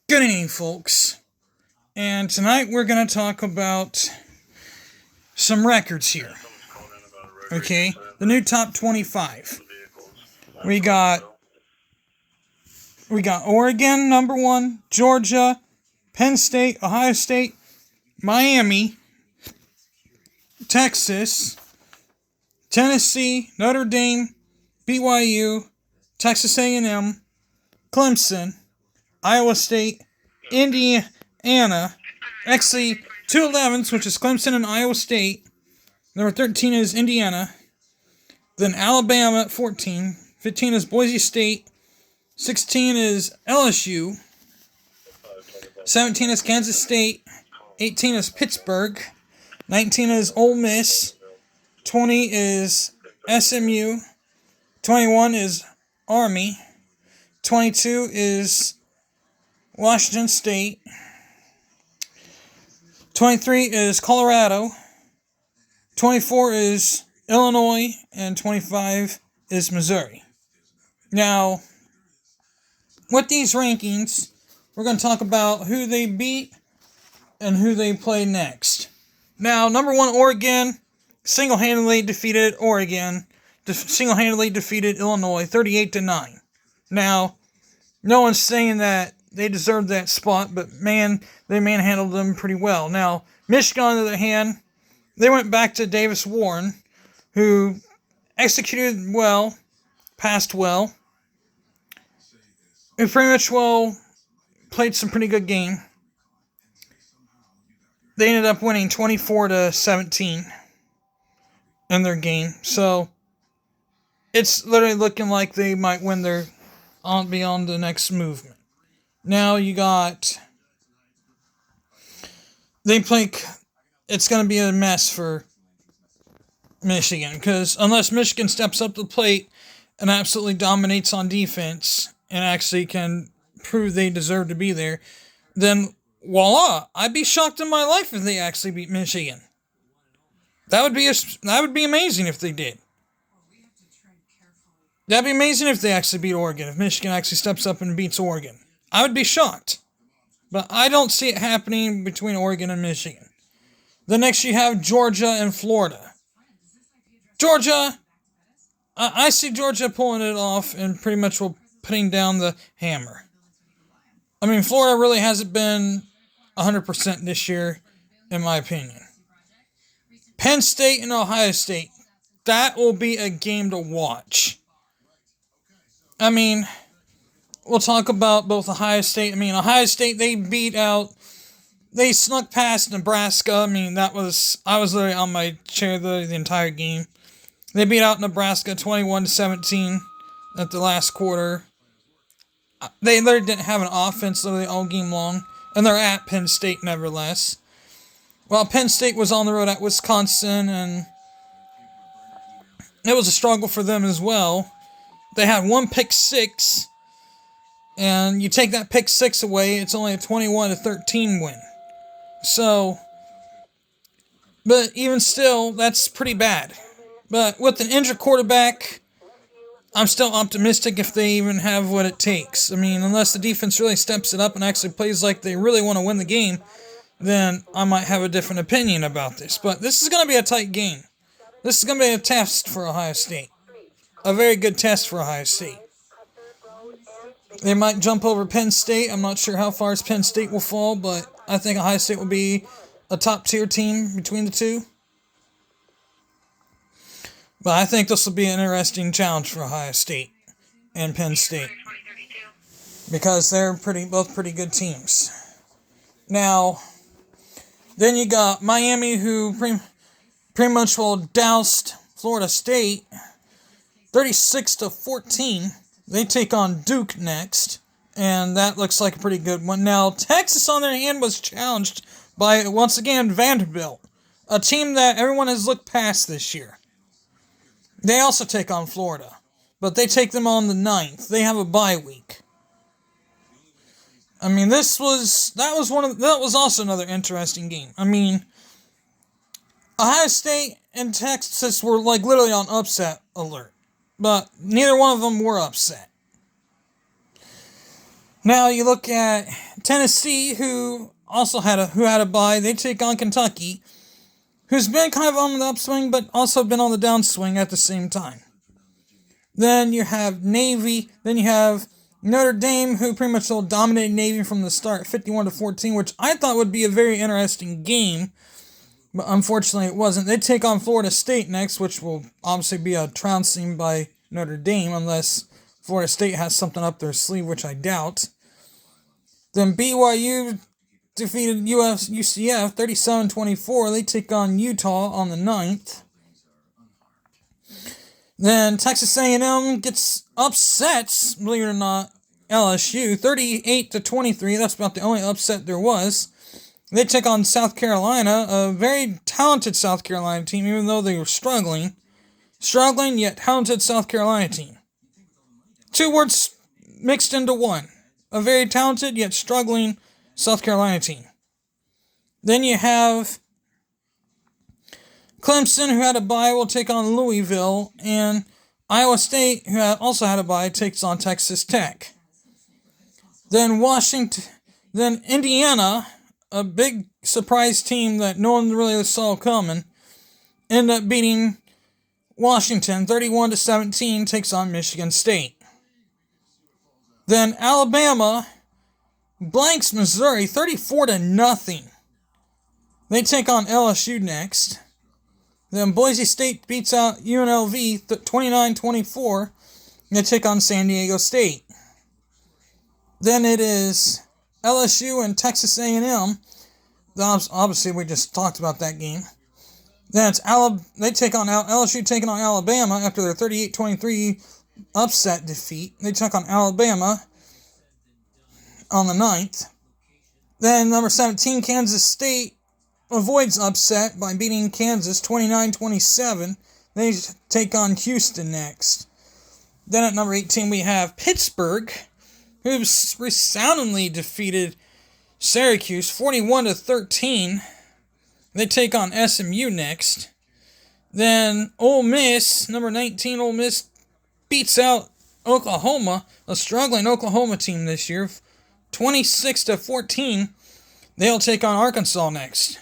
Good evening, folks. And tonight we're going to talk about some records here. Okay, the new top 25. We got Oregon number 1, Georgia, Penn State, Ohio State, Miami, Texas, Tennessee, Notre Dame, BYU, Texas A&M, Clemson, Iowa State, Indiana, actually 2 11s, which is Clemson and Iowa State. Number 13 is Indiana. Then Alabama at 14. 15 is Boise State. 16 is LSU. 17 is Kansas State. 18 is Pittsburgh. 19 is Ole Miss. 20 is SMU. 21 is Army. 22 is Washington State. 23 is Colorado. 24 is Illinois. And 25 is Missouri. Now, with these rankings, we're going to talk about who they beat and who they play next. Now, number 1, Oregon single-handedly defeated Oregon. Single-handedly defeated Illinois 38-9. Now, no one's saying that they deserved that spot, but man, they manhandled them pretty well. Now, Michigan, on the other hand, they went back to Davis Warren, who executed well, passed well, who pretty much played some pretty good game. They ended up winning 24-17 in their game, so it's literally looking like they might win their be on the next movement. Now you got it's going to be a mess for Michigan, because unless Michigan steps up to the plate and absolutely dominates on defense and actually can prove they deserve to be there, then voila, I'd be shocked in my life if they actually beat Michigan. That would be amazing if they did. That'd be amazing if they actually beat Oregon, if Michigan actually steps up and beats Oregon. I would be shocked. But I don't see it happening between Oregon and Michigan. Then next you have Georgia and Florida. Georgia, I see Georgia pulling it off and pretty much putting down the hammer. I mean, Florida really hasn't been 100% this year, in my opinion. Penn State and Ohio State. That will be a game to watch. I mean, we'll talk about both Ohio State. Ohio State, they snuck past Nebraska. I was literally on my chair the entire game. They beat out Nebraska 21-17 at the last quarter. They literally didn't have an offense literally all game long. And they're at Penn State nevertheless. While Penn State was on the road at Wisconsin, and it was a struggle for them as well. They had one pick six, and you take that pick six away, it's only a 21-13 win. So, but even still, that's pretty bad. But with an injured quarterback, I'm still optimistic if they even have what it takes. Unless the defense really steps it up and actually plays like they really want to win the game, then I might have a different opinion about this. But this is going to be a tight game. This is going to be a test for Ohio State. A very good test for Ohio State. They might jump over Penn State. I'm not sure how far Penn State will fall, but I think Ohio State will be a top-tier team between the two. But I think this will be an interesting challenge for Ohio State and Penn State, because they're both pretty good teams. Now, then you got Miami, who pretty much doused Florida State 36-14. They take on Duke next, and that looks like a pretty good one. Now, Texas, on their hand, was challenged by, once again, Vanderbilt, a team that everyone has looked past this year. They also take on Florida, but they take them on the 9th. They have a bye week. That was also another interesting game. Ohio State and Texas were literally on upset alert, but neither one of them were upset. Now you look at Tennessee, who had a bye. They take on Kentucky, who's been kind of on the upswing, but also been on the downswing at the same time. Then you have Navy. Then you have Notre Dame, who pretty much will dominate Navy from the start, 51-14, which I thought would be a very interesting game, but unfortunately it wasn't. They take on Florida State next, which will obviously be a trouncing by Notre Dame, unless Florida State has something up their sleeve, which I doubt. Then BYU defeated UCF 37-24. They take on Utah on the 9th. Then Texas A&M gets upsets, believe it or not, LSU 38-23. That's about the only upset there was. They take on South Carolina, a very talented South Carolina team, even though they were struggling yet talented South Carolina team. Two words mixed into one. A very talented yet struggling South Carolina team. Then you have Clemson, who had a bye, will take on Louisville, and Iowa State, who also had a bye, takes on Texas Tech. Then Indiana, a big surprise team that no one really saw coming, ended up beating Washington 31-17, takes on Michigan State. Then Alabama blanks Missouri 34-0. They take on LSU next. Then Boise State beats out UNLV 29-24. They take on San Diego State. Then it is LSU and Texas A&M. Obviously, we just talked about that game. Then it's they take on LSU taking on Alabama after their 38-23 upset defeat. They took on Alabama on the 9th. Then number 17, Kansas State, avoids upset by beating Kansas 29-27. They take on Houston next. Then at number 18, we have Pittsburgh, who resoundingly defeated Syracuse 41-13. They take on SMU next. Then Ole Miss, number 19, Ole Miss beats out Oklahoma, a struggling Oklahoma team this year, 26-14. They'll take on Arkansas next.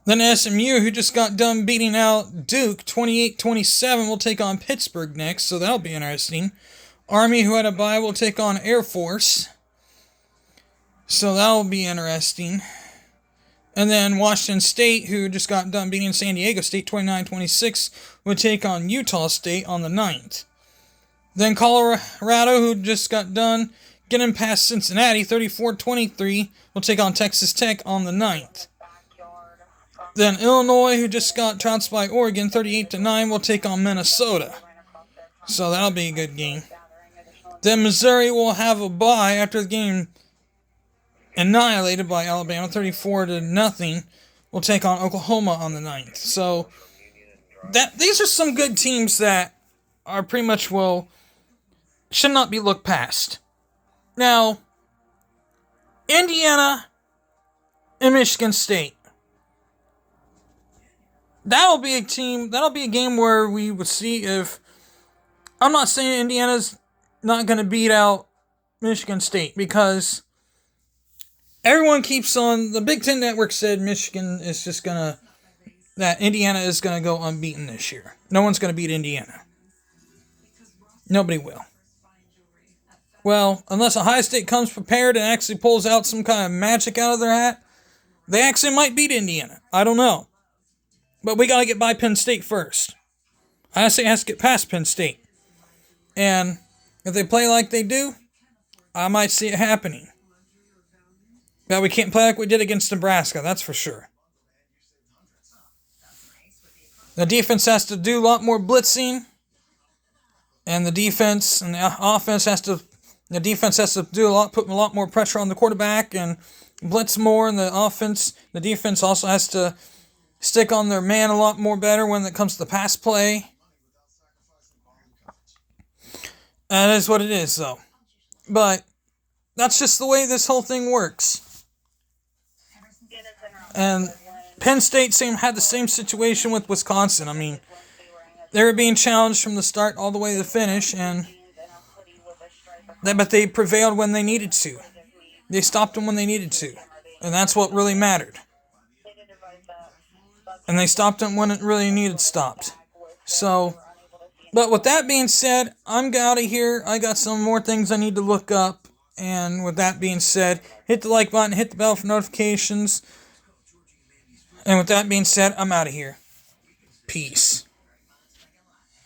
Then SMU, who just got done beating out Duke 28-27, will take on Pittsburgh next, so that'll be interesting. Army, who had a bye, will take on Air Force, so that'll be interesting. And then Washington State, who just got done beating San Diego State 29-26, will take on Utah State on the 9th. Then Colorado, who just got done getting past Cincinnati 34-23, will take on Texas Tech on the 9th. Then Illinois, who just got trounced by Oregon 38-9, will take on Minnesota. So that'll be a good game. Then Missouri will have a bye after the game annihilated by Alabama 34-0. Will take on Oklahoma on the 9th. So these are some good teams that are pretty much should not be looked past. Now, Indiana and Michigan State. That'll be a game where we would see if, I'm not saying Indiana's not going to beat out Michigan State, because everyone keeps on, the Big Ten Network said Michigan is just going to, that Indiana is going to go unbeaten this year. No one's going to beat Indiana. Nobody will. Well, unless Ohio State comes prepared and actually pulls out some kind of magic out of their hat, they actually might beat Indiana. I don't know. But we got to get by Penn State first. Ohio State has to get past Penn State. And if they play like they do, I might see it happening. But we can't play like we did against Nebraska, that's for sure. The defense has to do a lot more blitzing. And the defense and the offense has to, the defense has to put a lot more pressure on the quarterback and blitz more. And the defense also has to stick on their man a lot more better when it comes to the pass play. That is what it is, though. But that's just the way this whole thing works. And Penn State had the same situation with Wisconsin. I mean, they were being challenged from the start all the way to the finish, and But they prevailed when they needed to. They stopped them when they needed to. And that's what really mattered. And they stopped them when it really needed stopped. So, but with that being said, I'm out of here. I got some more things I need to look up. And with that being said, hit the like button, hit the bell for notifications. And with that being said, I'm out of here. Peace.